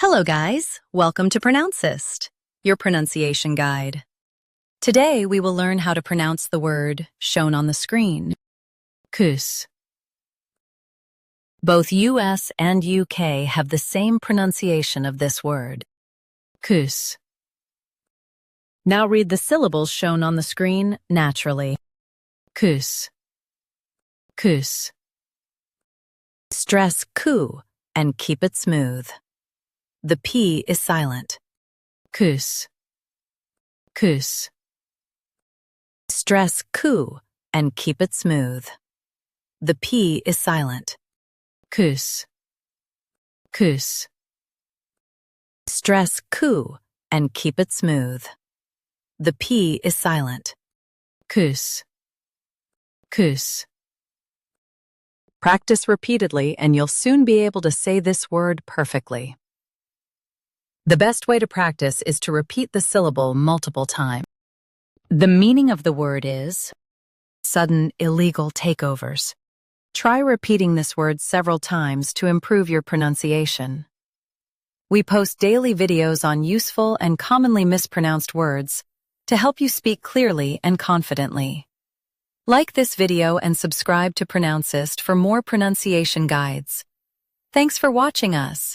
Hello guys, welcome to Pronouncist, your pronunciation guide. Today we will learn how to pronounce the word shown on the screen, COUPS. Both US and UK have the same pronunciation of this word, COUPS. Now read the syllables shown on the screen naturally. COUPS, COUPS. Stress COU and keep it smooth. The P is silent. COUPS, COUPS. Stress COU and keep it smooth. The P is silent. COUPS, COUPS. Stress COU and keep it smooth. The P is silent. COUPS, COUPS. Practice repeatedly and you'll soon be able to say this word perfectly. The best way to practice is to repeat the syllable multiple times. The meaning of the word is sudden illegal takeovers. Try repeating this word several times to improve your pronunciation. We post daily videos on useful and commonly mispronounced words to help you speak clearly and confidently. Like this video and subscribe to Pronouncist for more pronunciation guides. Thanks for watching us.